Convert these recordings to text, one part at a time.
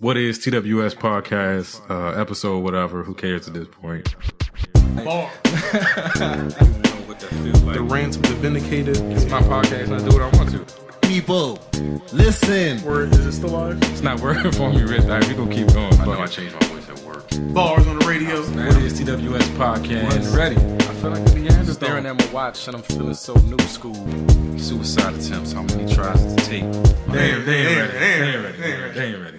What is TWS podcast, episode, whatever, who cares at this point? Bar. The rants of the vindicated. It's my podcast and I do what I want to. People, listen. Word, is it still live? It's not working for me, Rich. All right, we gonna keep going. I know I changed my voice at work. Bars on the radio. What is TWS podcast? Ready. I feel like the Neanderthal. Staring at my watch and I'm feeling so new school. Suicide attempts, how many tries does it take? They ain't ready.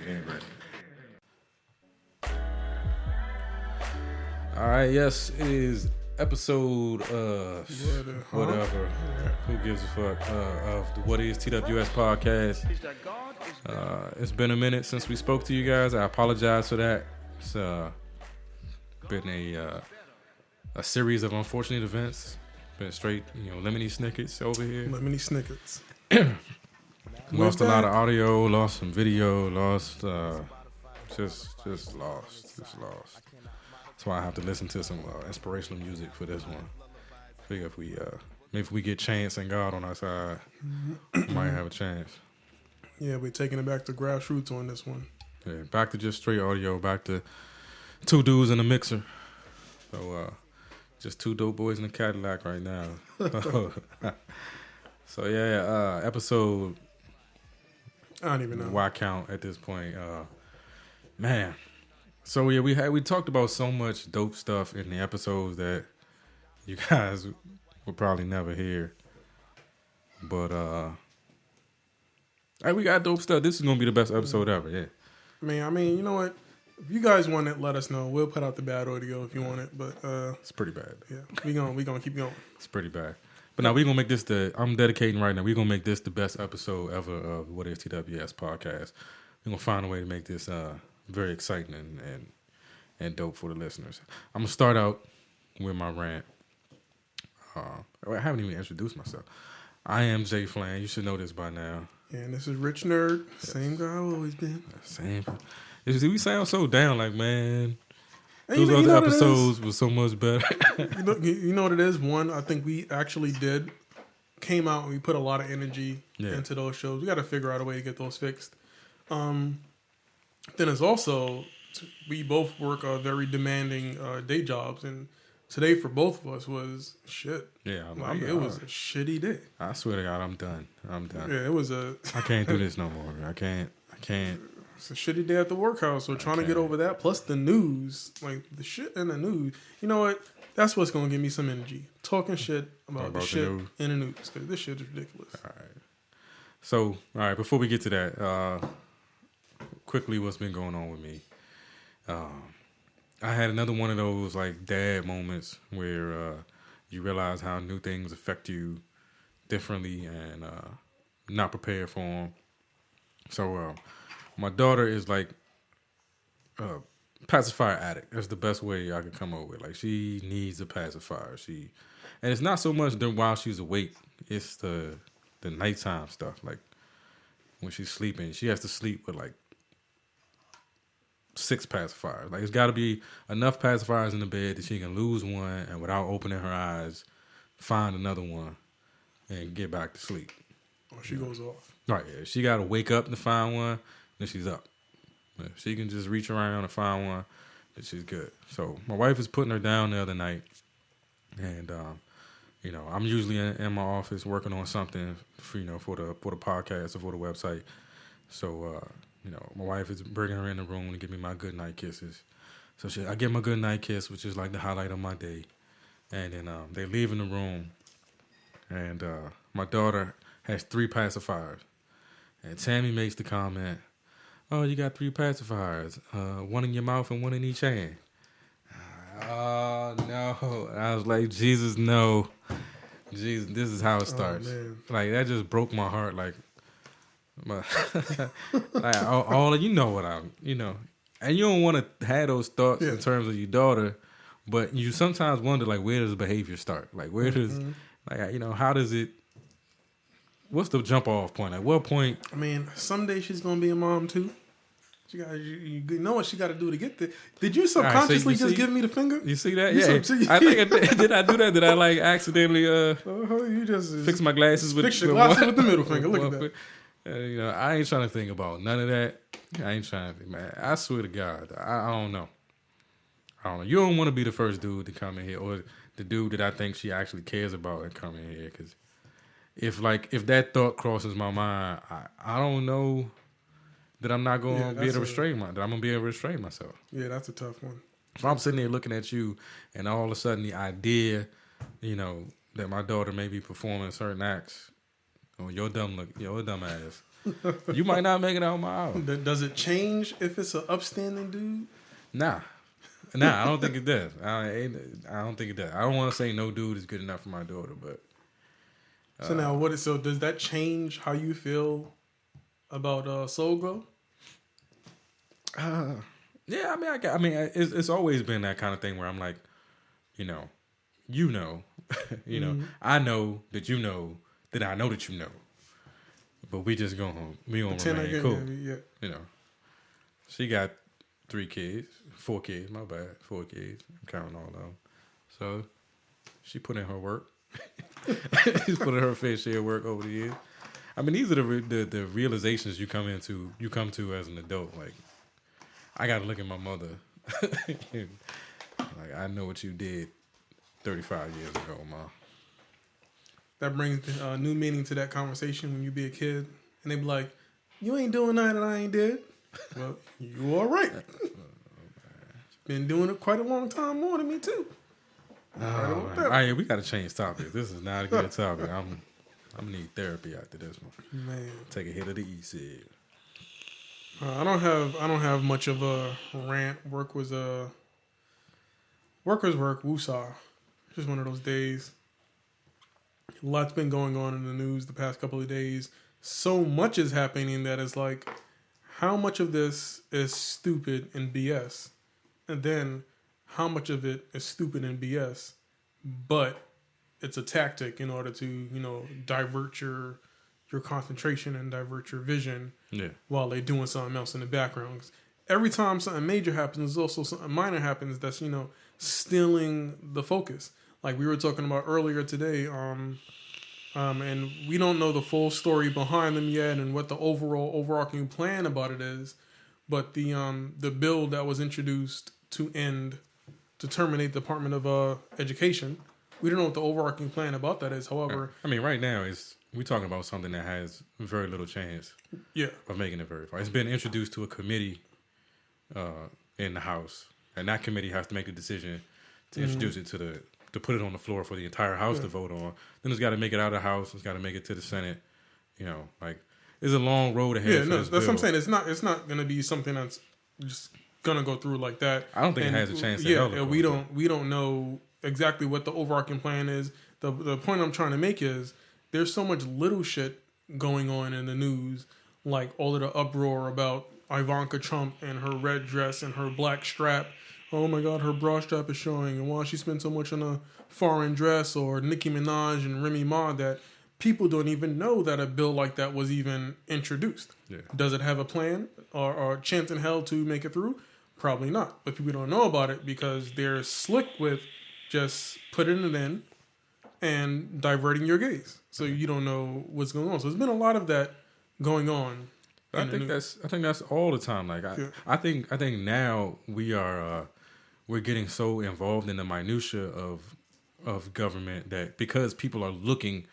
All right, yes, it is episode whatever. Who gives a fuck of the What Is TWS podcast. It's been a minute since we spoke to you guys. I apologize for that. It's been a series of unfortunate events. Been straight, lemony snickets over here. Lemony snickets. Lost a lot of audio, lost some video, lost just lost. That's why I have to listen to some inspirational music for this one. Figure if we get Chance and God on our side, we might have a chance. Yeah, we're taking it back to grassroots on this one. Yeah, back to just straight audio, back to two dudes in a mixer. So just two dope boys in a Cadillac right now. So yeah, episode. I don't even know. Why count at this point? Man. So yeah, we talked about so much dope stuff in the episodes that you guys will probably never hear. But hey, we got dope stuff. This is gonna be the best episode ever. Yeah. I mean, you know what? If you guys want it, let us know. We'll put out the bad audio if you want it. But it's pretty bad. Yeah, we gonna keep going. It's pretty bad. But now we're gonna make this I'm dedicating right now. We're gonna make this the best episode ever of What Is TWS podcast. We're gonna find a way to make this very exciting and dope for the listeners. I'm gonna start out with my rant. I haven't even introduced myself. I am Jay Flan. You should know this by now. Yeah, and this is Rich Nerd. Same guy I've always been. Same. We sound so down, like, man. Hey, those other episodes were so much better. you know what it is? One, I think we actually came out and we put a lot of energy into those shows. We got to figure out a way to get those fixed. Then it's also, we both work very demanding day jobs, and today for both of us was shit. Yeah, it was a shitty day. I swear to God, I'm done. Yeah, it was I can't do this no more. I can't. It's a shitty day at the workhouse. So trying to get over that, plus the news, like the shit in the news. You know what? That's what's gonna give me some energy. Talking shit about the shit in the news, because this shit is ridiculous. All right. So, all right. Before we get to that, quickly, what's been going on with me? I had another one of those like dad moments where you realize how new things affect you differently and not prepared for them. So my daughter is like a pacifier addict. That's the best way I could come up with. Like, she needs a pacifier. And it's not so much while she's awake. It's the nighttime stuff. Like, when she's sleeping, she has to sleep with like 6 pacifiers. Like, it's got to be enough pacifiers in the bed that she can lose one and without opening her eyes, find another one and get back to sleep. Oh, she goes off. Right, yeah. She got to wake up to find one, then she's up. If she can just reach around and find one, then she's good. So my wife is putting her down the other night, and I'm usually in my office working on something for the podcast or for the website. So my wife is bringing her in the room to give me my good night kisses. So I get my good night kiss, which is like the highlight of my day, and then they leave in the room, and my daughter has 3 pacifiers. And Tammy makes the comment, "Oh, you got 3 pacifiers, one in your mouth and one in each hand." Oh, no. I was like, Jesus, no. Jesus, this is how it starts. Like, that just broke my heart. Like all you know what and you don't want to have those thoughts in terms of your daughter, but you sometimes wonder, like, where does the behavior start? Like, where does, how does it, what's the jump off point? At what point? I mean, someday she's gonna be a mom too. She got, you know what she got to do to get there. Did you subconsciously just give me the finger? You see that? Yeah. I think did I do that? Did I like accidentally you just fix my glasses with your glasses with the middle finger? Look at that. I ain't trying to think about none of that. I ain't trying to think, man. I swear to God, I don't know. You don't want to be the first dude to come in here, or the dude that I think she actually cares about and come in here. Because if that thought crosses my mind, I don't know that I'm not going to be able to restrain that I'm going to be able to restrain myself. Yeah, that's a tough one. If I'm sitting there looking at you, and all of a sudden the idea, that my daughter may be performing certain acts, or your dumb ass, you might not make it out my house. Does it change if it's an upstanding dude? Nah, I don't think it does. I don't think it does. I don't want to say no dude is good enough for my daughter, but so does that change how you feel about Soul Glow? Yeah, I mean, it's always been that kind of thing where I'm like, I know that you know that I know that you know, but we just go home. We gonna remain cool. Yeah. She got 4 kids. My bad, 4 kids. I'm counting all of them. So she put in her work. She's put in her fair share of work over the years. I mean, these are the realizations you come to as an adult. Like, I got to look at my mother. Like, I know what you did 35 years ago, Ma. That brings new meaning to that conversation when you be a kid. And they be like, you ain't doing nothing that I ain't did. Well, you all right. Been doing it quite a long time more than me, too. All right, we got to change topics. This is not a good topic. I'm going to need therapy after this one. Man. Take a hit of the E-Cig. I don't have much of a rant. Work was work. Woosah. Just one of those days. A lot's been going on in the news the past couple of days. So much is happening that it's like, how much of this is stupid and BS? And then how much of it is stupid and BS, but it's a tactic in order to, divert your concentration and divert your vision while they're doing something else in the background. 'Cause every time something major happens, there's also something minor happens that's, stealing the focus. Like we were talking about earlier today, and we don't know the full story behind them yet and what the overarching plan about it is, but the bill that was introduced to terminate the Department of Education, we don't know what the overarching plan about that is. However, I mean, right now we're talking about something that has very little chance of making it very far. It's been introduced to a committee in the House, and that committee has to make the decision to introduce it to put it on the floor for the entire House to vote on. Then it's got to make it out of the House. It's got to make it to the Senate. It's a long road ahead. Yeah, that's what I'm saying. It's not going to be something that's just going to go through like that. I don't think it has a chance. And we don't know exactly what the overarching plan is. The point I'm trying to make is there's so much little shit going on in the news, like all of the uproar about Ivanka Trump and her red dress and her black strap. Oh my God, her bra strap is showing, and why she spent so much on a foreign dress, or Nicki Minaj and Remy Ma, that people don't even know that a bill like that was even introduced. Yeah. Does it have a plan or a chance in hell to make it through? Probably not. But people don't know about it because they're slick with just putting it in and diverting your gaze. So you don't know what's going on. So there's been a lot of that going on. I think that's all the time. Like I think now we're getting so involved in the minutia of government that because people are looking,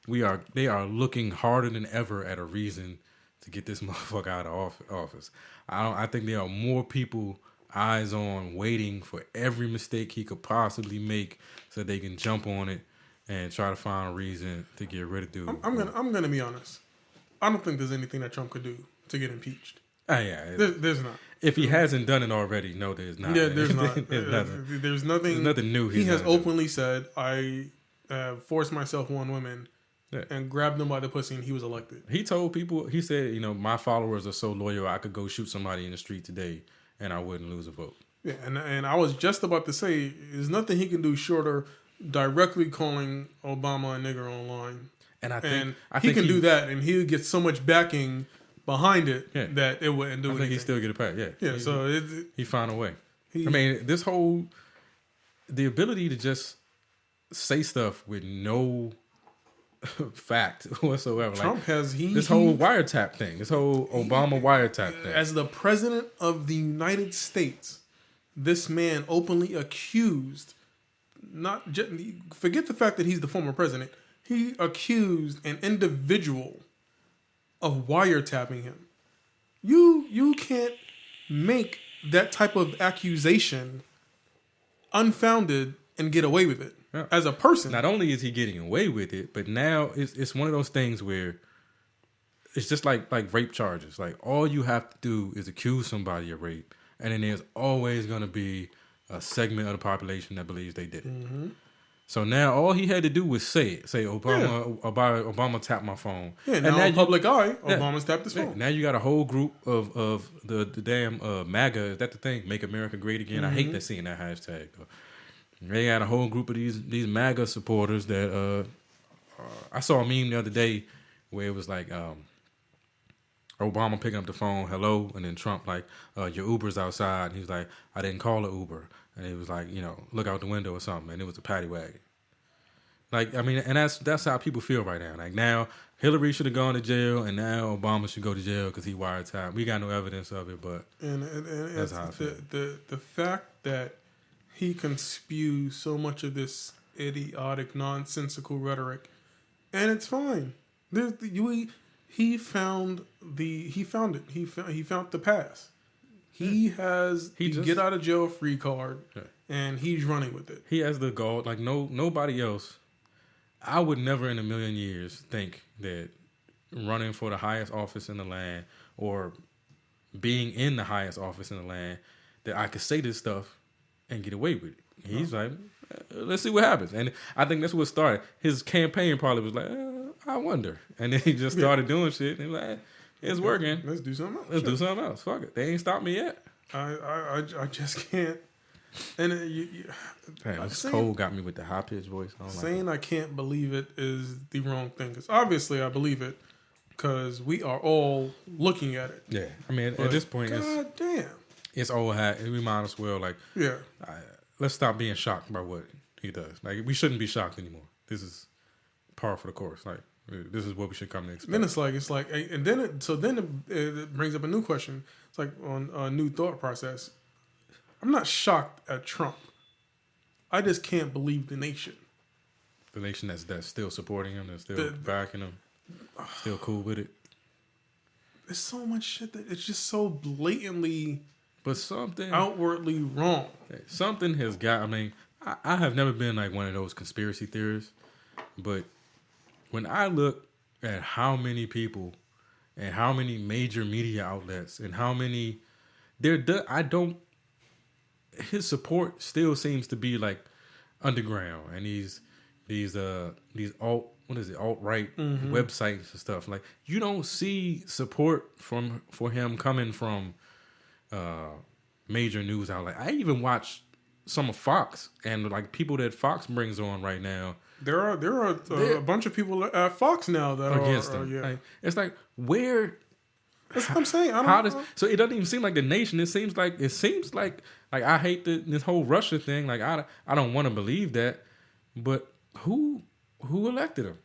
they are looking harder than ever at a reason to get this motherfucker out of office. I think there are more people eyes on waiting for every mistake he could possibly make so they can jump on it and try to find a reason to get rid of dude. I'm gonna be honest. I don't think there's anything that Trump could do to get impeached. There's not. If he hasn't done it already, no, there's not. Yeah, there's not. There's nothing new. He has openly said, I forced myself on women and grabbed them by the pussy, and he was elected. He told people, he said, my followers are so loyal, I could go shoot somebody in the street today and I wouldn't lose a vote. Yeah, and I was just about to say, there's nothing he can do shorter directly calling Obama a nigger online. And I think he can do that, and he would get so much backing behind it that it wouldn't do anything. I think he still get a pass. Yeah. He found a way. The ability to just say stuff with no fact whatsoever. Trump has this whole wiretap thing, this whole Obama wiretap thing. As the president of the United States, this man openly accused, not just, forget the fact that he's the former president, he accused an individual of wiretapping him. You can't make that type of accusation unfounded and get away with it. Yeah. As a person. Not only is he getting away with it, but now it's one of those things where it's just like rape charges. Like, all you have to do is accuse somebody of rape, and then there's always going to be a segment of the population that believes they did it. Mm-hmm. So now all he had to do was say Obama tapped my phone. Yeah, and now in public eye, Obama's tapped his phone. Now you got a whole group of the damn MAGA. Is that the thing? Make America Great Again. I hate seeing that hashtag. They got a whole group of these MAGA supporters that I saw a meme the other day where it was like Obama picking up the phone, hello, and then Trump like, your Uber's outside. And he was like, I didn't call an Uber. And it was like, look out the window or something. And it was a paddy wagon. Like, I mean, and that's how people feel right now. Like, now Hillary should have gone to jail, and now Obama should go to jail because he wiretapped. We got no evidence of it, but and that's how I feel. The fact that he can spew so much of this idiotic, nonsensical rhetoric, and it's fine. He found it. He found the pass. He has the get out of jail free card, and he's running with it. He has the gall. Like, nobody else. I would never in a million years think that running for the highest office in the land or being in the highest office in the land that I could say this stuff and get away with it. He's like, let's see what happens. And I think that's what started. His campaign probably was like, I wonder. And then he just started doing shit. And he was like, it's working. Let's do something else. Let's do something else. Fuck it. They ain't stopped me yet. I just can't. And this cold got me with the high pitched voice. Saying I can't believe it is the wrong thing. Because obviously I believe it because we are all looking at it. Yeah. I mean, at this point, damn. It's old hat. And we might as well, let's stop being shocked by what he does. Like, we shouldn't be shocked anymore. This is par for the course. Like, this is what we should come to expect. Then it's like, and then it brings up a new question. It's like on a new thought process. I'm not shocked at Trump. I just can't believe the nation. The nation that's still supporting him, that's still backing him, still cool with it. There's so much shit that it's just so blatantly, but something outwardly wrong. Something has got. I mean, I have never been like one of those conspiracy theorists, but when I look at how many people and how many major media outlets and how many his support still seems to be like underground, and these alt-right websites and stuff. Like, you don't see support for him coming from major news outlets. I even watch some of Fox, and like people that Fox brings on right now. There are a bunch of people at Fox now that are against him. Yeah. Like, it's like, where. That's what I'm saying. So it doesn't even seem like the nation. It seems like I hate this whole Russia thing. Like, I don't want to believe that, but who elected him?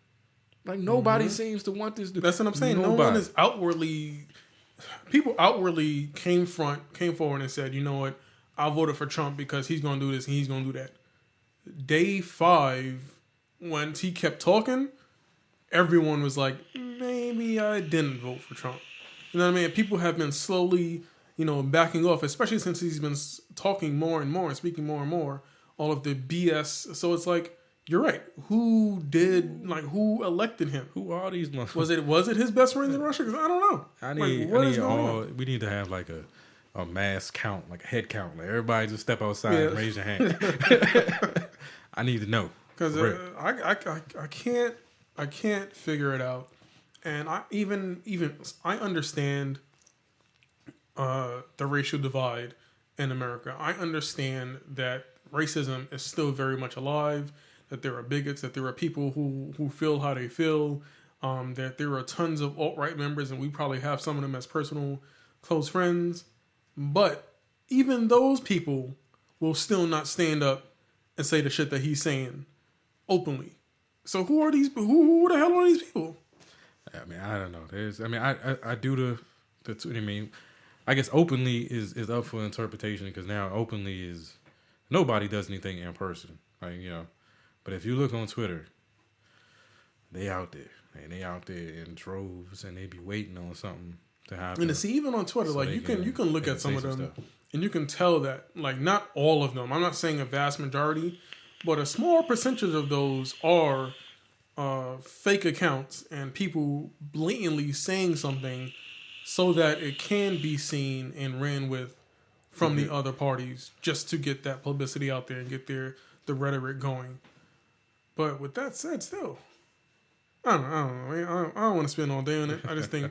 Like, nobody seems to want this. That's what I'm saying. Nobody. No one is outwardly. People outwardly came forward and said, you know what, I voted for Trump because he's going to do this and he's going to do that. Day 5, once he kept talking, everyone was like, maybe I didn't vote for Trump. You know what I mean? People have been slowly, backing off, especially since he's been talking more and more and speaking more and more, all of the BS. So it's like, you're right. Who elected him? Who are these motherfuckers? Was it his best friends in Russia? Because I don't know. We need to have like a mass count, like a head count. Like, everybody just step outside and raise your hand. I need to know. Because I can't figure it out. And I understand the racial divide in America. I understand that racism is still very much alive, that there are bigots, that there are people who feel how they feel, that there are tons of alt-right members, and we probably have some of them as personal close friends. But even those people will still not stand up and say the shit that he's saying openly. So who are these? Who the hell are these people? I mean, I don't know. I do I mean, I guess openly is up for interpretation because now openly is nobody does anything in person, like But if you look on Twitter, they out there and they out there in droves and they be waiting on something to happen. And see, even on Twitter, So like you can look at some of them, and you can tell that like not all of them. I'm not saying a vast majority, but a small percentage of those are fake accounts and people blatantly saying something so that it can be seen and ran with from the other parties just to get that publicity out there and get the rhetoric going. But with that said, still, I don't know. I don't want to spend all day on it. I just think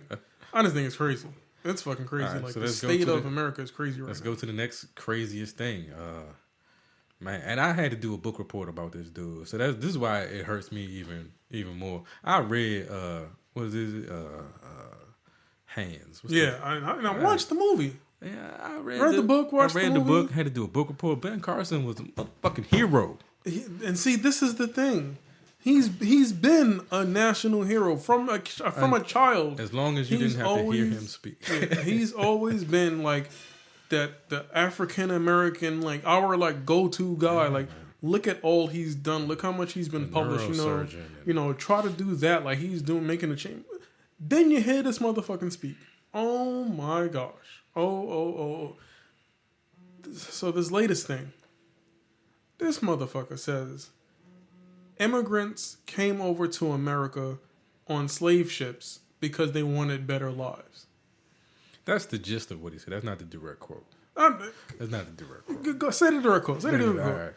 it's crazy. It's fucking crazy. Right, like so the let's go state to of America is crazy right now. Let's go to the next craziest thing. Man, and I had to do a book report about this dude. So this is why it hurts me even more. I read what is it? Hands. I watched the movie. Yeah, I read the book, watched the movie. I read the book, had to do a book report. Ben Carson was a fucking hero. And see, this is the thing. He's been a national hero from a child. As long as you didn't have to hear him speak. He's always been like that, the African American, like our like go-to guy. Like, look at all he's done. Look how much he's been published. Try to do that like he's making a change. Then you hear this motherfucking speak. Oh my gosh. Oh. So this latest thing. This motherfucker says immigrants came over to America on slave ships because they wanted better lives. That's the gist of what he said. That's not the direct quote. That's not the direct quote. Go say the direct quote. Say the direct quote. All right.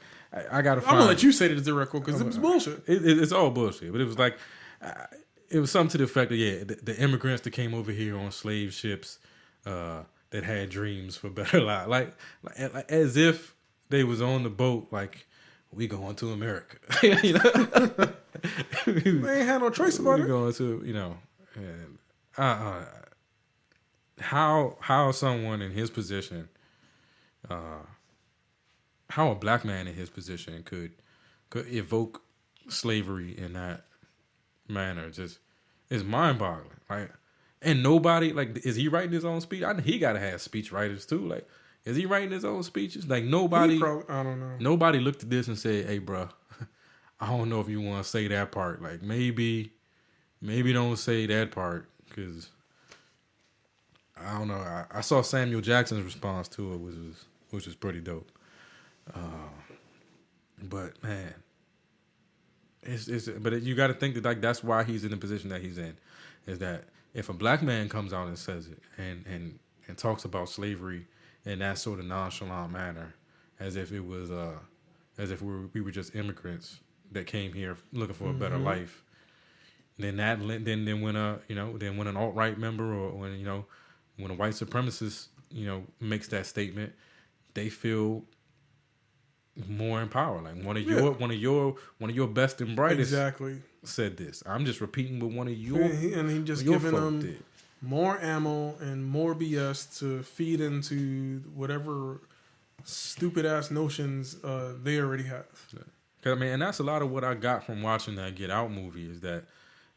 I gotta. I'm gonna let you say the direct quote because it was bullshit. It's all bullshit. But it was like, it was something to the effect that the immigrants that came over here on slave ships that had dreams for better lives, like as if they was on the boat, like we going to America. They ain't had no choice about it. We going to and how someone in his position, how a black man in his position could evoke slavery in that manner just is mind-boggling. Like, and nobody, like, is he writing his own speech? He gotta have speech writers too. Like, is he writing his own speeches? Like, nobody, I don't know. Nobody looked at this and said, "Hey, bro, I don't know if you want to say that part. Like, maybe don't say that part because I don't know." I saw Samuel Jackson's response to it, which was pretty dope. But man, but you got to think that like that's why he's in the position that he's in, is that if a black man comes out and says it and talks about slavery in that sort of nonchalant manner, as if it was we were just immigrants that came here looking for a better life, then when an alt-right member or when a white supremacist makes that statement, they feel more empowered. Like one of your best and brightest exactly said this. I'm just repeating what one of your and he just giving them more ammo and more BS to feed into whatever stupid ass notions they already have. I mean, and that's a lot of what I got from watching that Get Out movie is that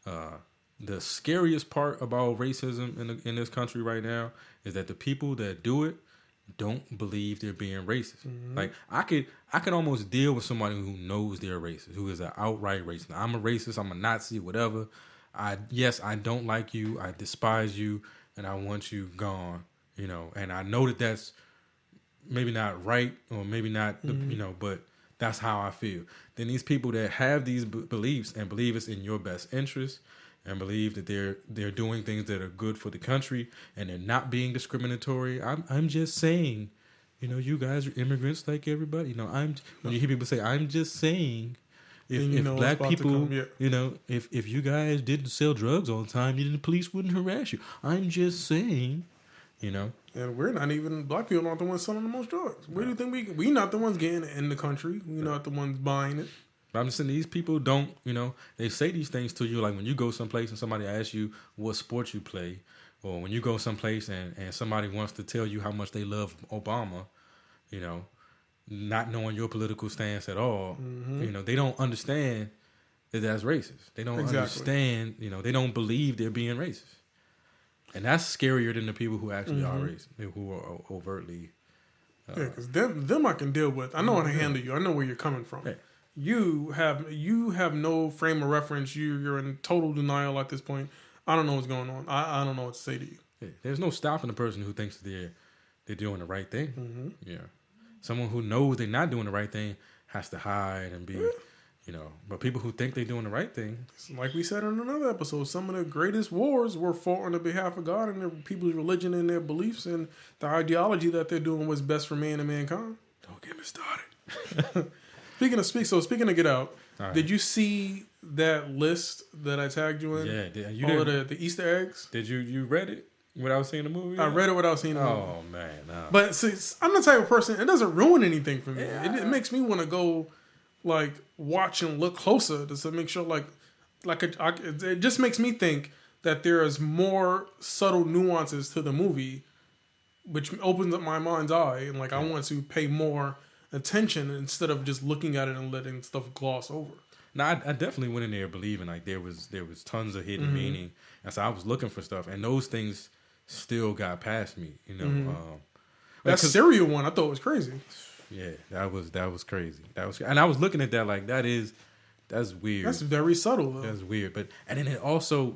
the scariest part about racism in this country right now is that the people that do it don't believe they're being racist. Like I could almost deal with somebody who knows they're racist, who is an outright racist. I'm a racist, I'm a Nazi, whatever. I don't like you, I despise you, and I want you gone, and I know that that's maybe not right or maybe not, but that's how I feel. Then these people that have these beliefs and believe it's in your best interest and believe that they're doing things that are good for the country and they're not being discriminatory. I'm just saying, you guys are immigrants like everybody. When you hear people say, I'm just saying, if black people, if you guys didn't sell drugs all the time, then the police wouldn't harass you. I'm just saying, And we're not even, black people aren't the ones selling the most drugs. Where do you think we not the ones getting it in the country? We're not the ones buying it. But I'm just saying these people don't, they say these things to you like when you go someplace and somebody asks you what sport you play, or when you go someplace and somebody wants to tell you how much they love Obama, not knowing your political stance at all, they don't understand that's racist. They don't Exactly. understand. They don't believe they're being racist, and that's scarier than the people who actually are racist, who are overtly. Yeah, because them I can deal with. I know how to handle you. I know where you're coming from. Hey. You have no frame of reference. You're in total denial at this point. I don't know what's going on. I don't know what to say to you. Yeah, there's no stopping the person who thinks they're doing the right thing. Mm-hmm. Yeah, someone who knows they're not doing the right thing has to hide and be, But people who think they're doing the right thing, Like we said in another episode, some of the greatest wars were fought on the behalf of God and their people's religion and their beliefs and the ideology that they're doing what's best for man and mankind. don't get me started. Speaking of Get Out, Right. did you see that list that I tagged you in? Yeah, you All didn't. of the Easter eggs. Did you read it without seeing the movie? I read it without seeing the movie. Oh man, no. But see, I'm the type of person, it doesn't ruin anything for me. Yeah. It makes me want to go, like, watch and look closer just to make sure, it just makes me think that there is more subtle nuances to the movie, which opens up my mind's eye. And, I want to pay more attention instead of just looking at it and letting stuff gloss over. Now, I definitely went in there believing there was tons of hidden meaning, and so I was looking for stuff, and those things still got past me. That cereal one, I thought was crazy. Yeah, that was crazy. And I was looking at that that's weird. That's very subtle, though. That's weird. And then it also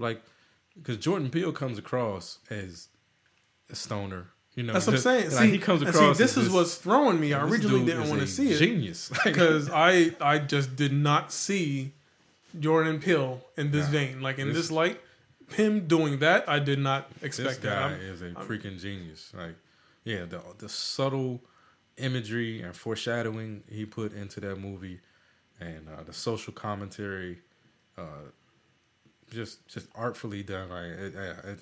because Jordan Peele comes across as a stoner. That's what I'm saying. He comes across. This is what's throwing me. I originally didn't want to see it. Genius, because I just did not see Jordan Peele in this vein. In this light, him doing that, I did not expect this guy that. is a freaking genius. The subtle imagery and foreshadowing he put into that movie, and the social commentary, just artfully done.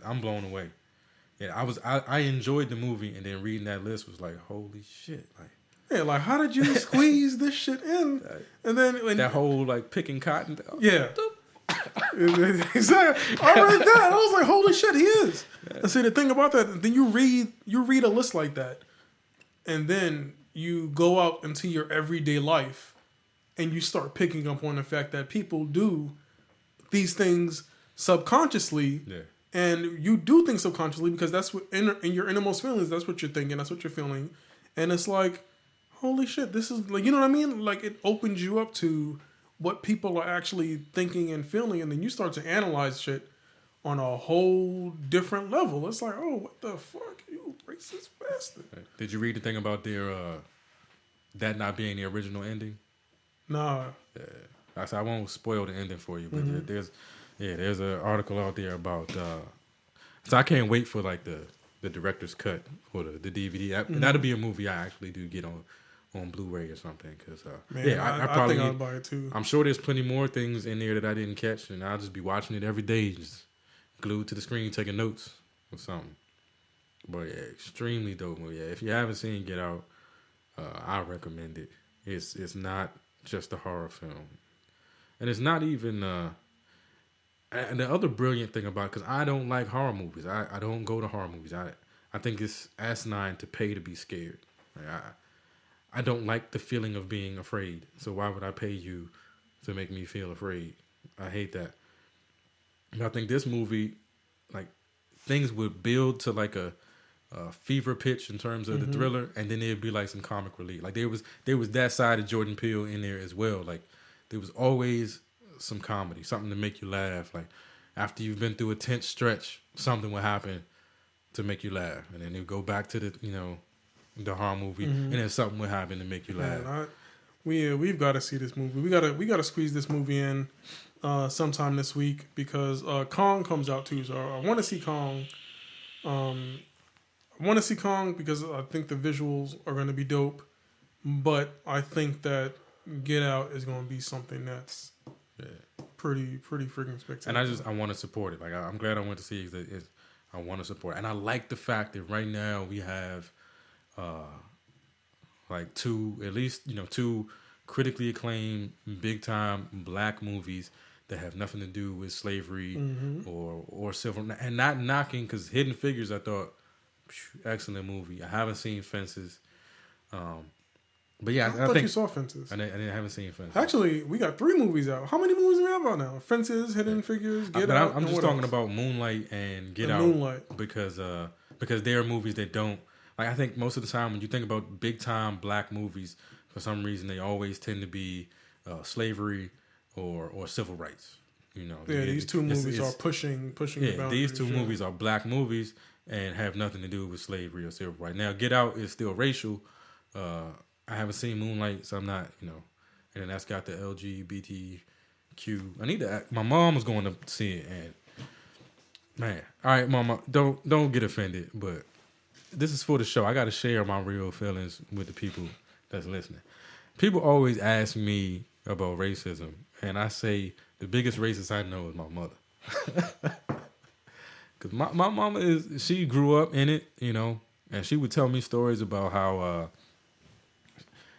I'm blown away. Yeah, I enjoyed the movie, and then reading that list was like, holy shit! How did you squeeze this shit in? And then That whole picking cotton. Yeah. Exactly. I read that. I was like, holy shit, he is. And see, the thing about that, then you read a list like that, and then you go out into your everyday life, and you start picking up on the fact that people do these things subconsciously. Yeah. And you do things subconsciously because that's what in your innermost feelings, that's what you're thinking, that's what you're feeling. And it's like, holy shit, this is you know what I mean? It opens you up to what people are actually thinking and feeling, and then you start to analyze shit on a whole different level. It's like, oh, what the fuck, you racist bastard. Did you read the thing about their that not being the original ending? Nah. I won't spoil the ending for you, but there's an article out there about. So I can't wait for the director's cut or the DVD. That'll be a movie I actually do get on Blu-ray or something. Because I probably think I'll buy it too. I'm sure there's plenty more things in there that I didn't catch, and I'll just be watching it every day, just glued to the screen, taking notes or something. But yeah, extremely dope movie. Yeah, if you haven't seen Get Out, I recommend it. It's not just a horror film, and it's not even. And the other brilliant thing about it, because I don't like horror movies. I don't go to horror movies. I think it's asinine to pay to be scared. I don't like the feeling of being afraid. So why would I pay you to make me feel afraid? I hate that. And I think this movie, things would build to a fever pitch in terms of the thriller, and then there'd be some comic relief. There was that side of Jordan Peele in there as well. There was always some comedy, something to make you laugh. After you've been through a tense stretch, something will happen to make you laugh, and then you go back to the horror movie, and then something will happen to make you laugh. Man, we've got to see this movie. We got to squeeze this movie in sometime this week because Kong comes out too. So I want to see Kong. I want to see Kong because I think the visuals are going to be dope, but I think that Get Out is going to be something that's pretty freaking spectacular. And I want to support it. I'm glad I went to see it. I want to support it. And I like the fact that right now we have two critically acclaimed big time black movies that have nothing to do with slavery or civil, and not knocking, because Hidden Figures I thought excellent movie. I haven't seen Fences. But yeah, I I thought think you saw Fences. I haven't seen Fences. Actually, we got 3 movies out. How many movies do we have out now? Fences, Hidden Figures, Get Out. I'm and just what talking else? about Moonlight and Get And Out. Moonlight. Because there are movies that don't like. I think most of the time when you think about big time black movies, for some reason they always tend to be slavery or civil rights. You know, Yeah, these 2 movies are pushing the yeah, boundaries. these 2 movies are black movies and have nothing to do with slavery or civil rights. Now, Get Out is still racial. I haven't seen Moonlight, so I'm not, and then that's got the LGBTQ. I need to. My mom was going to see it, and man, all right, Mama, don't get offended, but this is for the show. I got to share my real feelings with the people that's listening. People always ask me about racism, and I say the biggest racist I know is my mother. Because my mama she grew up in it, and she would tell me stories about how,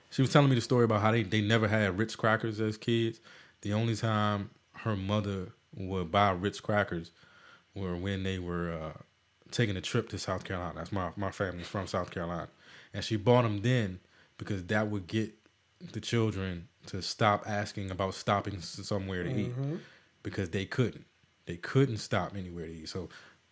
she was telling me the story about how they never had Ritz crackers as kids. The only time her mother would buy Ritz crackers were when they were taking a trip to South Carolina. That's my family's from South Carolina. And she bought them then because that would get the children to stop asking about stopping somewhere to eat, because they couldn't. They couldn't stop anywhere to eat. So,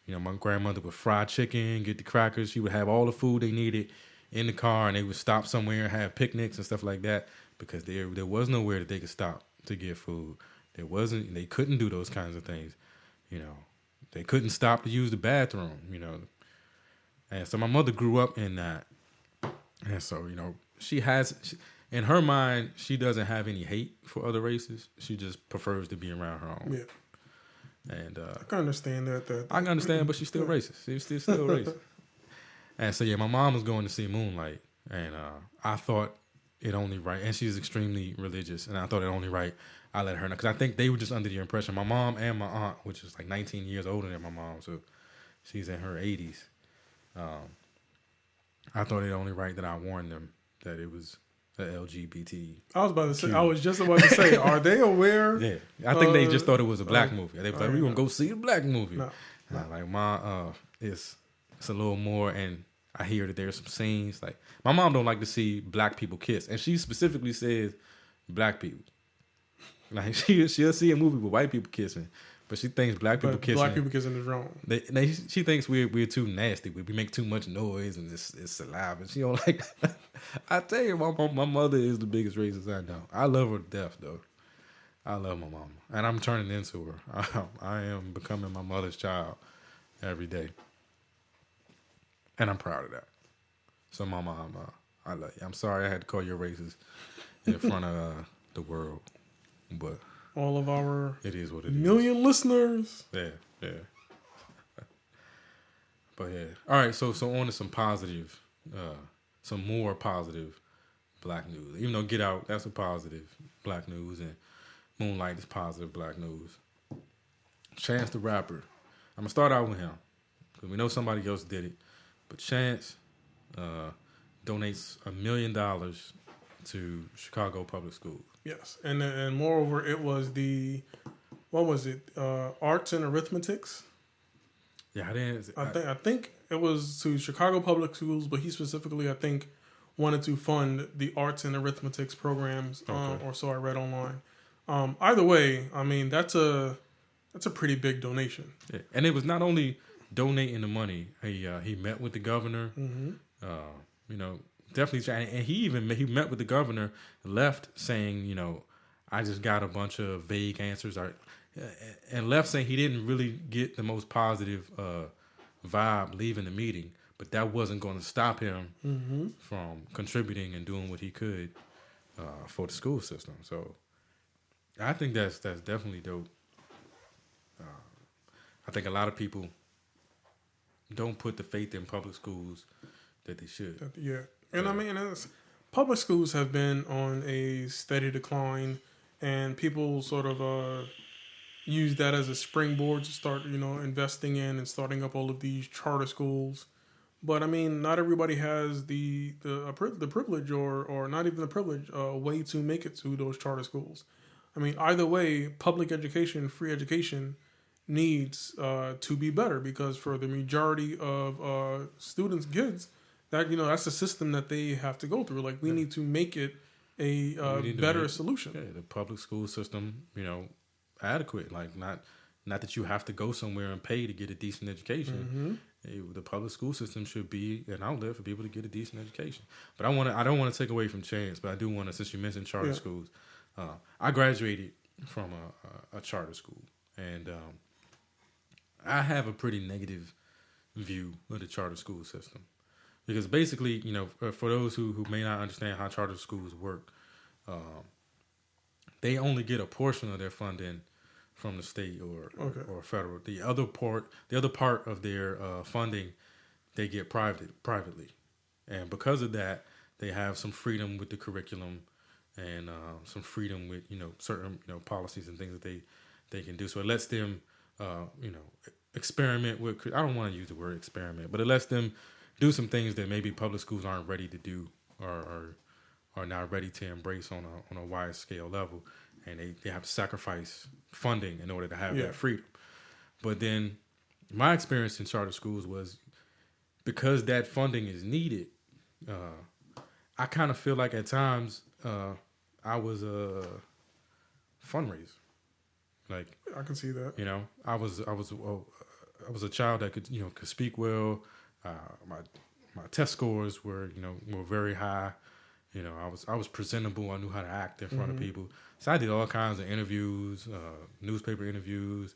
my grandmother would fry chicken, get the crackers. She would have all the food they needed in the car, and they would stop somewhere and have picnics and stuff like that, because there was nowhere that they could stop to get food. They couldn't do those kinds of things. They couldn't stop to use the bathroom, And so my mother grew up in that. And so, in her mind, she doesn't have any hate for other races. She just prefers to be around her own. Yeah. And I can understand that. I can understand, but she's still racist. She's still racist. And so, yeah, my mom was going to see Moonlight, and I thought it only right, and she's extremely religious, and I thought it only right I let her know, because I think they were just under the impression, my mom and my aunt, which is like 19 years older than my mom, so she's in her 80s. I thought it only right that I warned them that it was a LGBT. I was just about to say, are they aware? Yeah, I think they just thought it was a black movie. They were like, "We gonna go see a black movie." No. Like it's a little more, and I hear that there's some scenes like my mom don't like to see black people kiss, and she specifically says black people. Like she'll see a movie with white people kissing, but she thinks black people kissing. Black people kissing is wrong. She thinks we're too nasty. We make too much noise and it's saliva. She don't like. I tell you, my mother is the biggest racist I know. I love her to death, though. I love my mama, and I'm turning into her. I am becoming my mother's child every day, and I'm proud of that. So, Mama, I love you. I'm sorry I had to call you a racist in front of the world, but all of our it is what it million listeners. Yeah. But yeah, all right. So on to some positive, some more positive black news. Even though Get Out, that's a positive black news, and Moonlight is positive black news. Chance the Rapper. I'm gonna start out with him because we know somebody else did it, but Chance donates $1 million to Chicago public schools. Yes, and moreover, it was arts and arithmetics. Yeah, I think it was to Chicago public schools, but he specifically, I think, wanted to fund the arts and arithmetics programs, or so I read online. Either way, I mean that's a pretty big donation. Yeah. And it was not only donating the money. He met with the governor. Definitely trying, and he met with the governor, left saying, I just got a bunch of vague answers, and left saying he didn't really get the most positive vibe leaving the meeting, but that wasn't going to stop him from contributing and doing what he could for the school system. So I think that's definitely dope. I think a lot of people don't put the faith in public schools that they should. Yeah. And I mean, public schools have been on a steady decline, and people sort of use that as a springboard to start, investing in and starting up all of these charter schools. But I mean, not everybody has the privilege or not even the privilege, way to make it to those charter schools. I mean, either way, public education, free education needs to be better, because for the majority of students, kids, that's the system that they have to go through. Like we need to make it a better solution. Yeah, the public school system, adequate. Like not that you have to go somewhere and pay to get a decent education. The public school system should be an outlet for people to get a decent education. But I don't want to take away from Chance, but I do want to, since you mentioned charter schools, I graduated from a charter school, and I have a pretty negative view of the charter school system. Because basically, for those who may not understand how charter schools work, they only get a portion of their funding from the state or federal. The other part of their funding, they get privately, and because of that, they have some freedom with the curriculum and some freedom with certain policies and things that they can do. So it lets them experiment with. I don't want to use the word experiment, but it lets them do some things that maybe public schools aren't ready to do or are not ready to embrace on a wide scale level, and they have to sacrifice funding in order to have that freedom. But then my experience in charter schools was, because that funding is needed, I kind of feel like at times I was a fundraiser. Like, I can see that. I was a child that could speak well. My test scores were very high. I was presentable. I knew how to act in front of people. So I did all kinds of interviews, newspaper interviews,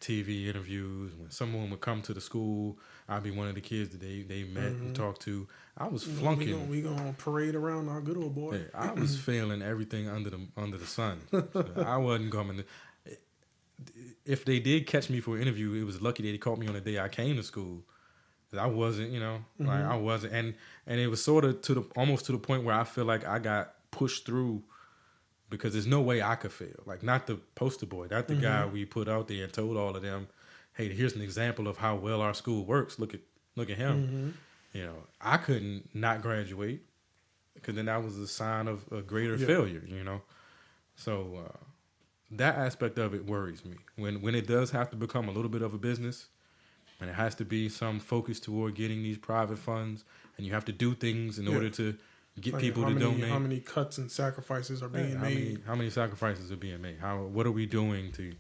TV interviews. When someone would come to the school, I'd be one of the kids that they met and talked to. I was flunking. We gonna parade around our good old boy. Hey, I was failing everything under the sun. I wasn't coming. If they did catch me for an interview, it was lucky they caught me on the day I came to school. I wasn't, like I wasn't, and it was sort of almost to the point where I feel like I got pushed through, because there's no way I could fail. Like, not the poster boy, not the guy we put out there and told all of them, hey, here's an example of how well our school works. Look at him. I couldn't not graduate, because then that was a sign of a greater failure. So that aspect of it worries me. When it does have to become a little bit of a business, and it has to be some focus toward getting these private funds, and you have to do things in order to get people to donate. How many cuts and sacrifices are being made? How many sacrifices are being made? What are we doing to,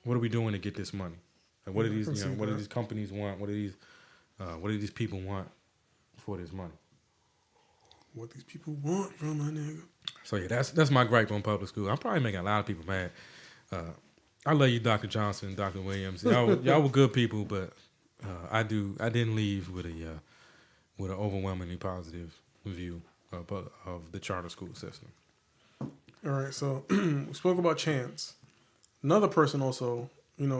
what are we doing to get this money? Like, what are these, what do these companies want? What do these people want for this money? What these people want from my nigga. So yeah, that's my gripe on public school. I'm probably making a lot of people mad. I love you, Dr. Johnson and Dr. Williams. Y'all were good people, but I didn't leave with an overwhelmingly positive view of the charter school system. All right, so we spoke about Chance. Another person also,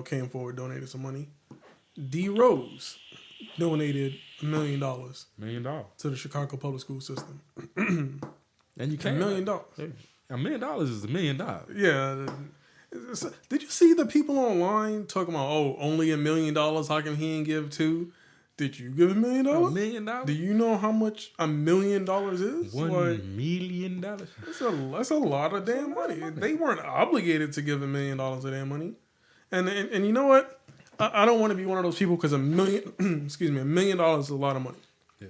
came forward, donated some money. D. Rose donated $1 million. $1 million to the Chicago public school system. And you can't. $1 million. $1 million is $1 million. Yeah. Did you see the people online talking about, only $1 million? How come he ain't give two? Did you give $1 million? $1 million? Do you know how much $1 million is? $1 million? That's a lot of damn money. They weren't obligated to give $1 million of their money. And you know what? I don't want to be one of those people, because $1 million is a lot of money. Yeah.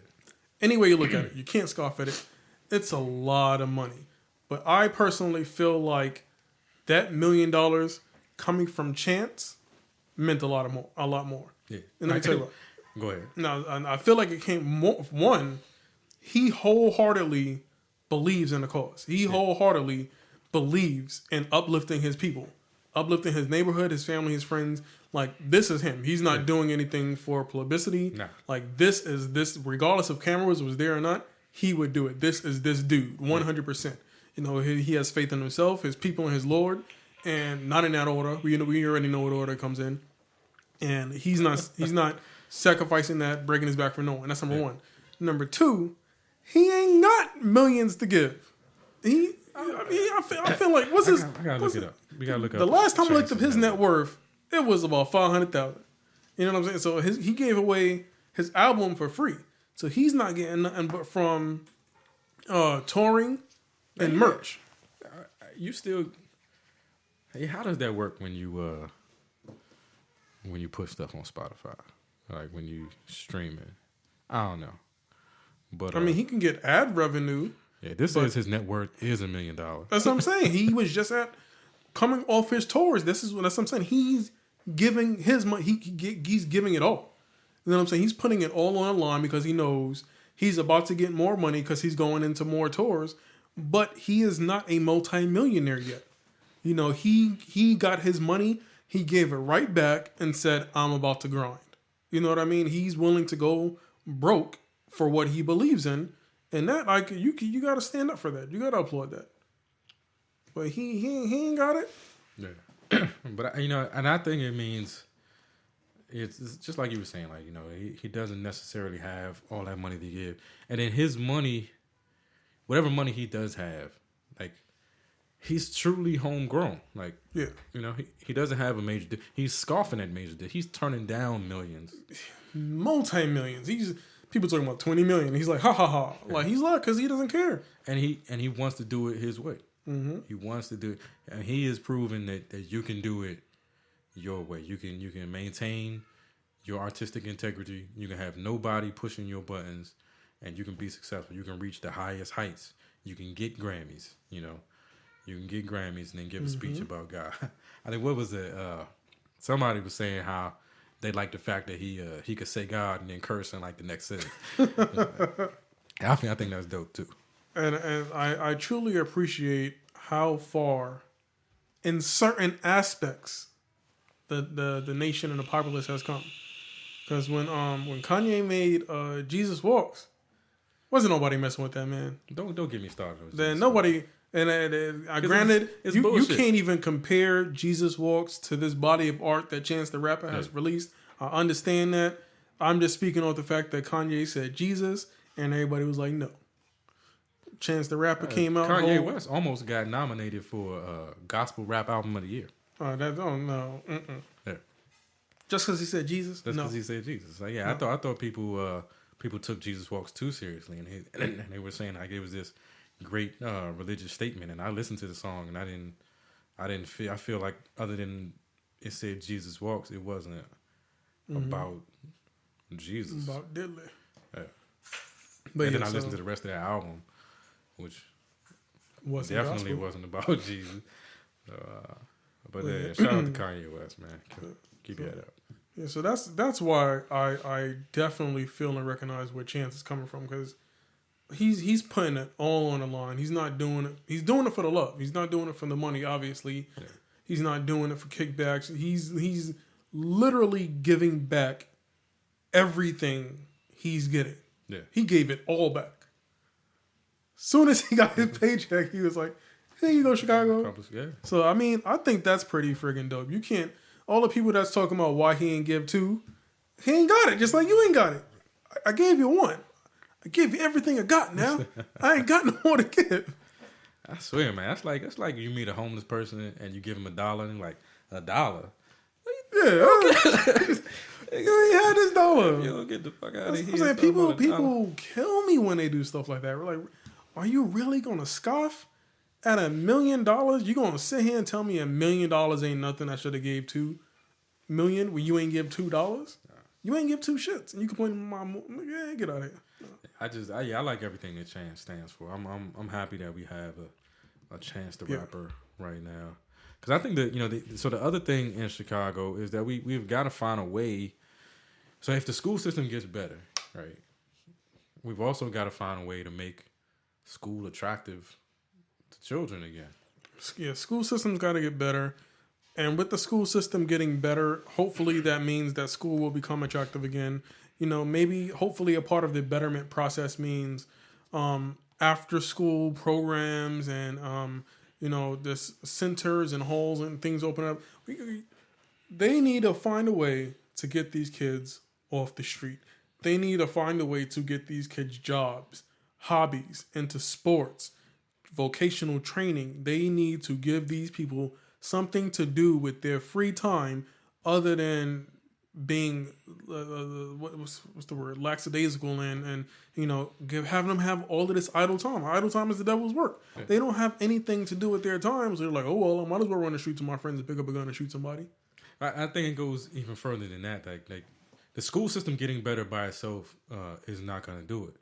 Any way you look at it, you can't scoff at it. It's a lot of money. But I personally feel like that $1 million coming from Chance meant a lot more. Yeah. And let me tell you what. Go ahead. Now, I feel like it came more. One, he wholeheartedly believes in the cause. He wholeheartedly believes in uplifting his people, uplifting his neighborhood, his family, his friends. Like, this is him. He's not doing anything for publicity. Nah. Like, this is this, regardless of cameras was there or not, he would do it. This is this dude, 100%. He has faith in himself, his people, and his Lord, and not in that order. We already know what order comes in, and he's not sacrificing that, breaking his back for no one. That's number one. Number two, he ain't got millions to give. I feel like what's his? I gotta look it up. We gotta look up. The last time I looked up his net worth, it was about $500,000. You know what I'm saying? So he gave away his album for free. So he's not getting nothing but from touring and merch. You still? Hey, how does that work when you put stuff on Spotify? Like when you streaming? I don't know. But I mean, he can get ad revenue. yeah, this says his net worth is $1 million. That's what I'm saying. He was just coming off his tours. That's what I'm saying. He's giving his money. He's giving it all. You know what I'm saying? He's putting it all on the line because he knows he's about to get more money because he's going into more tours. But he is not a multi-millionaire yet. You know, he got his money. He gave it right back and said, "I'm about to grind." You know what I mean? He's willing to go broke for what he believes in, and that like you got to stand up for that. You got to applaud that. But he ain't got it. Yeah, but you know, and I think it means it's just like you were saying, like, you know, he doesn't necessarily have all that money to give, and then his money, whatever money he does have, like, he's truly homegrown. Like, Yeah, you know, he doesn't have a major. He's scoffing at major. He's turning down millions. multi-millions. People talking about 20 million. He's like, ha ha ha. Yeah. Like, he's like, because he doesn't care. And he wants to do it his way. Mm-hmm. He wants to do it, and he is proving that you can do it your way. You can maintain your artistic integrity. You can have nobody pushing your buttons, and you can be successful. You can reach the highest heights. You can get Grammys. You know, you can get Grammys and then give a speech about God. I think what was it? Somebody was saying how they like the fact that he could say God and then curse in like the next sentence. I think that's dope too. And I truly appreciate how far, in certain aspects, the nation and the populace has come. Because when Kanye made Jesus Walks, wasn't nobody messing with that, man. Don't get me started. On Then Jesus. nobody. And granted, it's you bullshit. can't even compare Jesus Walks to this body of art that Chance the Rapper has released. I understand that. I'm just speaking on the fact that Kanye said Jesus, and everybody was like, no. Chance the Rapper came out. Kanye West almost got nominated for Gospel Rap Album of the Year. Oh, no. Yeah. Just because he said Jesus? That's No. because he said Jesus. Like, yeah, No. I thought people took Jesus Walks too seriously, and they were saying like it was this great religious statement. And I listened to the song, and I feel like other than it said Jesus Walks, it wasn't about Jesus. About diddly. Yeah. But and yeah, then I listened to the rest of that album, which wasn't definitely gospel. wasn't about Jesus. But shout out to Kanye West, man. Keep your head up. Yeah, so that's why I definitely feel and recognize where Chance is coming from, because he's putting it all on the line. He's not doing it. He's doing it for the love. He's not doing it for the money. Obviously, he's not doing it for kickbacks. He's literally giving back everything he's getting. Yeah. He gave it all back. Soon as he got his paycheck, he was like, "Here you go, Chicago." Yeah. So I mean, I think that's pretty friggin' dope. You can't. All the people that's talking about why he ain't give two, he ain't got it. Just like you ain't got it. I gave you one. I gave you everything I got. Now I ain't got no more to give. I swear, man. That's like you meet a homeless person and you give him $1 and like $1. Yeah, you ain't had this dollar. You don't get the fuck out of I'm here. saying Talking about $1. people kill me when they do stuff like that. We're like, are you really gonna scoff at $1 million? You gonna sit here and tell me $1 million ain't nothing? I should have gave $2 million when you ain't give $2. You ain't give two shits, and you complain to my mom. Yeah, get out of here. I like everything that Chance stands for. I'm happy that we have a Chance the Rapper right now, because I think that so the other thing in Chicago is that we've got to find a way. So if the school system gets better, right, we've also got to find a way to make school attractive to children again. Yeah, school system's got to get better. And with the school system getting better, hopefully that means that school will become attractive again. You know, maybe, hopefully a part of the betterment process means after school programs and, this centers and halls and things open up. They need to find a way to get these kids off the street. They need to find a way to get these kids jobs, hobbies, into sports, vocational training. They need to give these people something to do with their free time other than being what's the word, lackadaisical and having them have all of this idle time. Idle time is the devil's work. Yeah. They don't have anything to do with their time, so they're like, oh well, I might as well run the street to my friends and pick up a gun and shoot somebody. I think it goes even further than that. Like the school system getting better by itself is not going to do it.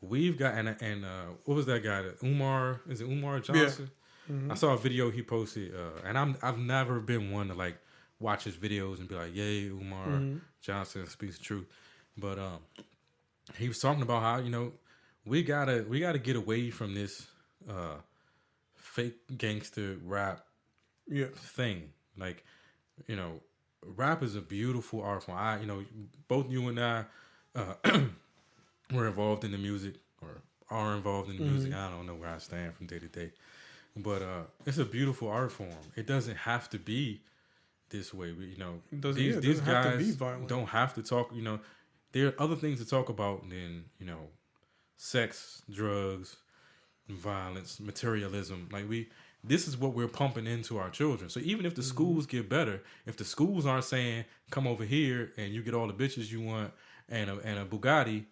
We've got and what was that guy? Umar, is it Umar Johnson? Yeah. I saw a video he posted, and I've never been one to like watch his videos and be like, "Yay, Umar Johnson speaks the truth." But he was talking about how we gotta get away from this fake gangster rap thing. Like, rap is a beautiful art form. Both you and I were involved in the music or are involved in the music. I don't know where I stand from day to day, but it's a beautiful art form. It doesn't have to be this way. These guys don't have to talk. There are other things to talk about than sex, drugs, violence, materialism. Like this is what we're pumping into our children. So even if the schools get better, if the schools aren't saying come over here and you get all the bitches you want and a Bugatti,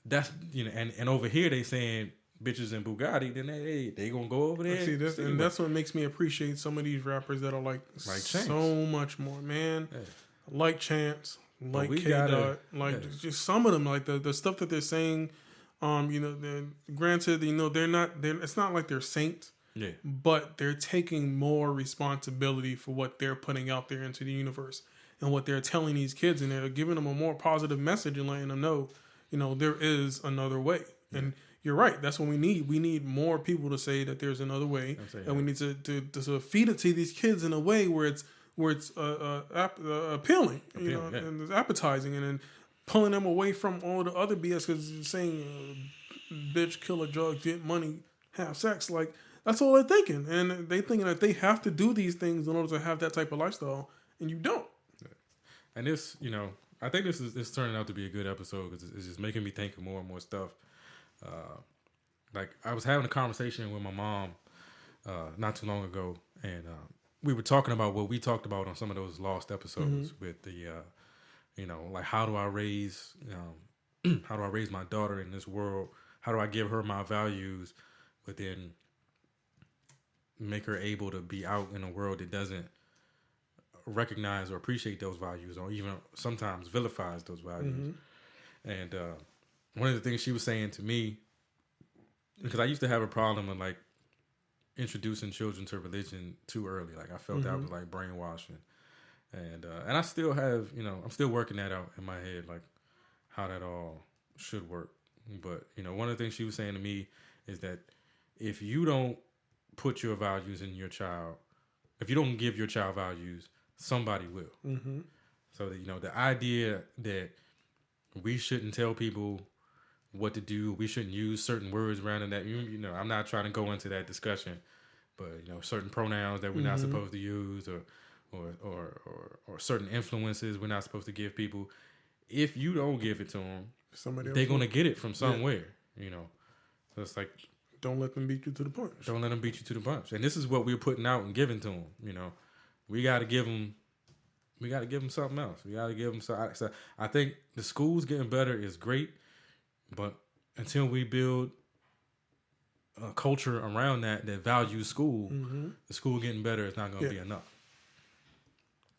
that's and over here they saying bitches and Bugatti, then they gonna go over there. See, that's what makes me appreciate some of these rappers that are like so much more, man. Yeah. Like Chance, like K Dot, just some of them, like the stuff that they're saying. Granted, they're not. It's not like they're saints. Yeah. But they're taking more responsibility for what they're putting out there into the universe and what they're telling these kids, and they're giving them a more positive message and letting them know, there is another way. Yeah. And you're right. That's what we need. We need more people to say that there's another way, and we need to sort of feed it to these kids in a way where it's appealing, and it's appetizing, and then pulling them away from all the other BS because you're saying, bitch, killer, drugs, get money, have sex. Like, that's all they're thinking. And they thinking that they have to do these things in order to have that type of lifestyle, and you don't. And this, I think this is turning out to be a good episode because it's just making me think of more and more stuff. Like, I was having a conversation with my mom not too long ago, and we were talking about what we talked about on some of those lost episodes with the... like how do I raise my daughter in this world? How do I give her my values, but then make her able to be out in a world that doesn't recognize or appreciate those values, or even sometimes vilifies those values? And one of the things she was saying to me, because I used to have a problem with like introducing children to religion too early. Like I felt that was like brainwashing. And I still have, I'm still working that out in my head, like how that all should work. But, one of the things she was saying to me is that if you don't put your values in your child, if you don't give your child values, somebody will. So that, the idea that we shouldn't tell people what to do, we shouldn't use certain words around that, I'm not trying to go into that discussion, but, certain pronouns that we're not supposed to use or certain influences we're not supposed to give people. If you don't give it to them, they're going to get it from somewhere, So it's like... Don't let them beat you to the punch. Don't let them beat you to the punch. And this is what we're putting out and giving to them, We got to give them something else. We got to give them something. So I think the schools getting better is great, but until we build a culture around that values school, the school getting better is not going to be enough.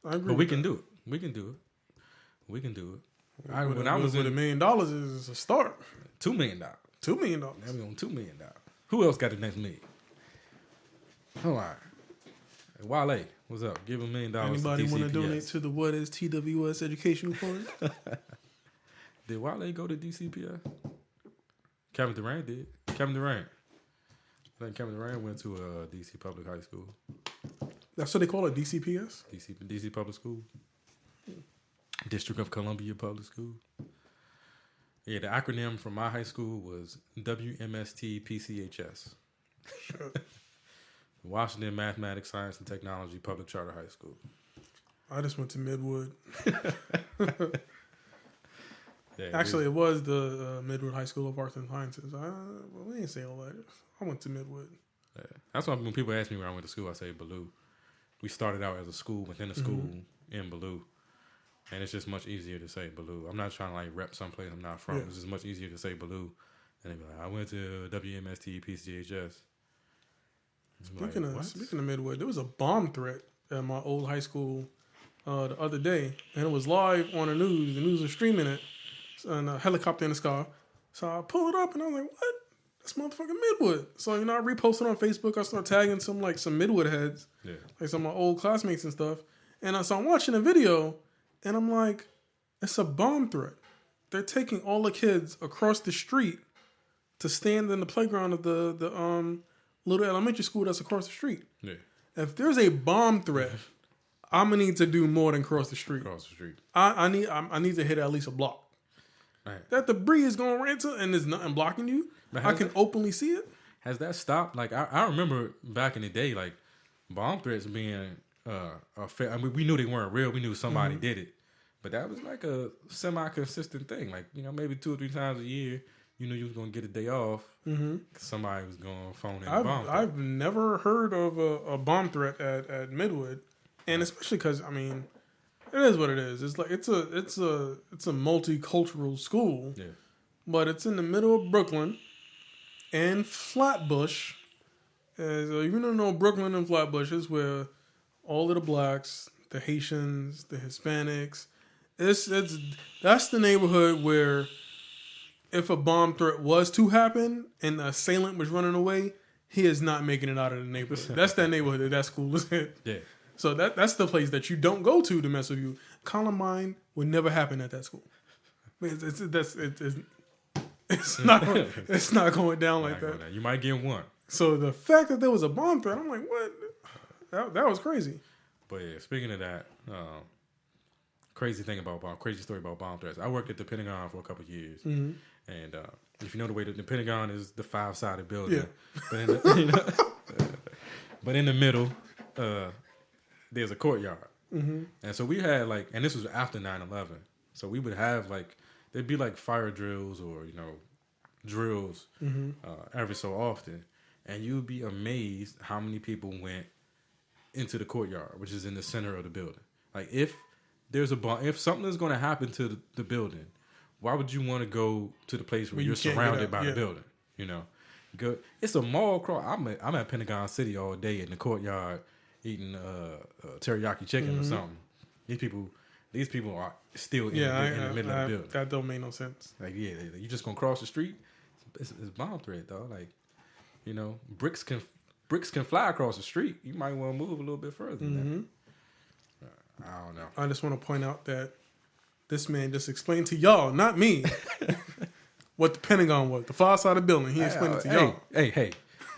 I agree. But we can do it. We can do it. When I was in $1 million is a start. $2 million. $2 million. Now we on $2 million. Who else got the next million? All right. Hey, Wale, what's up? Give $1 million. Anybody want to donate to the What is TWS Educational Fund? Did Wale go to DCPS? Kevin Durant did. Kevin Durant. I think Kevin Durant went to a DC public high school. That's what they call it, DCPS? DC Public School. District of Columbia Public School. Yeah, the acronym for my high school was WMST-PCHS. Sure. Washington Mathematics, Science, and Technology Public Charter High School. I just went to Midwood. Actually, it was the Midwood High School of Arts and Sciences. We didn't say all that. I went to Midwood. Yeah. That's why when people ask me where I went to school, I say Ballou. We started out as a school within a school in Ballou. And it's just much easier to say Ballou. I'm not trying to like rep someplace I'm not from. Yeah. It's just much easier to say Ballou. And they be like, I went to WMST-PCHS. Speaking of Midwood, there was a bomb threat at my old high school the other day, and it was live on the news. The news was streaming it, and a helicopter in the sky. So I pull it up, and I'm like, "What? That's motherfucking Midwood." So I reposted on Facebook. I start tagging some Midwood heads, like some of my old classmates and stuff. And so I'm watching a video, and I'm like, "It's a bomb threat. They're taking all the kids across the street to stand in the playground of the little elementary school that's across the street. Yeah. If there's a bomb threat, I'm gonna need to do more than cross the street. I need to hit at least a block. Right. That debris is going right into, and there's nothing blocking you. I can openly see it. Has that stopped? Like I remember back in the day, like bomb threats being we knew they weren't real. We knew somebody did it, but that was like a semi-consistent thing. Like maybe 2 or 3 times a year, you knew you was gonna get a day off. Somebody was gonna phone in a bomb threat. I've never heard of a bomb threat at Midwood, and especially because it is what it is. It's like it's a multicultural school, but it's in the middle of Brooklyn and Flatbush. So you know Brooklyn and Flatbush is where all of the blacks, the Haitians, the Hispanics. That's the neighborhood where if a bomb threat was to happen and the assailant was running away, he is not making it out of the neighborhood. That's that neighborhood that school is in. Yeah. So that's the place that you don't go to mess with you. Columbine would never happen at that school. It's not going down like that. You might get one. So the fact that there was a bomb threat, I'm like, what? That was crazy. But yeah, speaking of that, crazy story about bomb threats. I worked at the Pentagon for a couple of years, and if you know the way the Pentagon is the 5-sided building, but in the middle. There's a courtyard. And so we had and this was after 9/11. So we would have there'd be fire drills or, drills every so often. And you'd be amazed how many people went into the courtyard, which is in the center of the building. Like if something is going to happen to the building, why would you want to go to the place where you're surrounded by the building? It's a mall crawl. I'm at Pentagon City all day in the courtyard, eating teriyaki chicken or something. These people are still in the middle of the building. That don't make no sense. You just gonna cross the street? It's bomb threat, though. Bricks can fly across the street. You might want to move a little bit further than that. I don't know. I just want to point out that this man just explained to y'all, not me, what the Pentagon was. The 5-sided building. He explained it to y'all. Hey.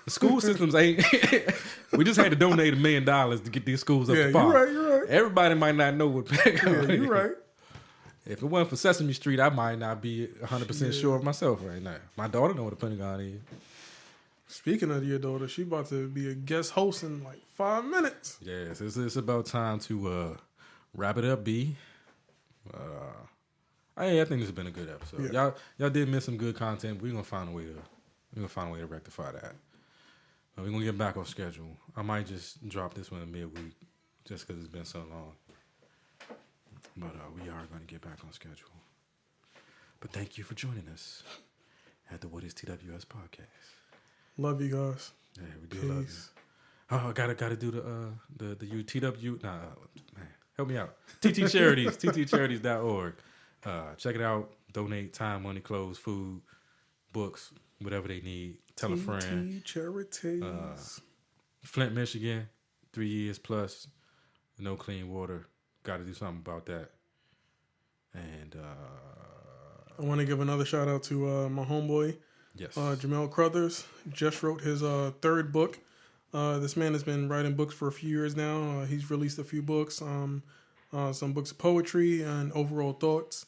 The school systems ain't. We just had to donate $1 million to get these schools up to par. You're right. Everybody might not know what Pentagon is. You're right. If it wasn't for Sesame Street, I might not be 100% sure of myself right now. My daughter know what the Pentagon is. Speaking of your daughter, she about to be a guest host in 5 minutes. Yes, it's about time to wrap it up, B. I think this has been a good episode. Yeah. Y'all did miss some good content. We're gonna find a way to rectify that. We're going to get back on schedule. I might just drop this one in midweek just because it's been so long. But we are going to get back on schedule. But thank you for joining us at the What is TWS podcast. Love you guys. Yeah, we do love you. Oh, I gotta do the UTW. Nah, man, help me out. TT Charities, TTCharities.org. Check it out. Donate time, money, clothes, food, books, whatever they need. Tell a friend. Charities. Flint, Michigan, 3 years plus, no clean water. Got to do something about that. And I want to give another shout out to my homeboy, Jamel Crothers. Just wrote his 3rd book. This man has been writing books for a few years now. He's released a few books, some books of poetry and overall thoughts.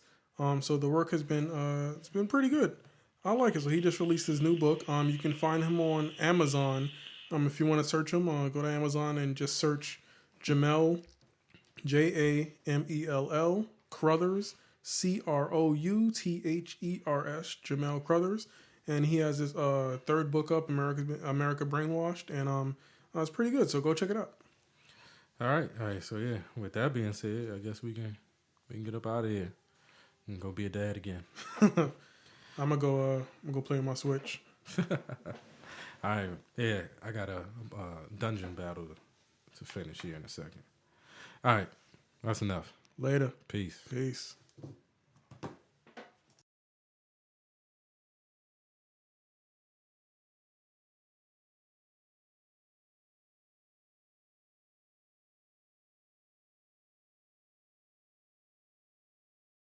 So the work has been it's been pretty good. I like it. So he just released his new book. You can find him on Amazon. If you want to search him, go to Amazon and just search Jamel, Jamell, Crothers, Crouthes, Jamel Crothers. And he has his 3rd book up, America Brainwashed. And it's pretty good. So go check it out. All right. So, yeah, with that being said, I guess we can get up out of here and go be a dad again. I'm gonna go play my Switch. All right, yeah, I got a dungeon battle to finish here in a second. All right, That's enough. Later. Peace. Peace.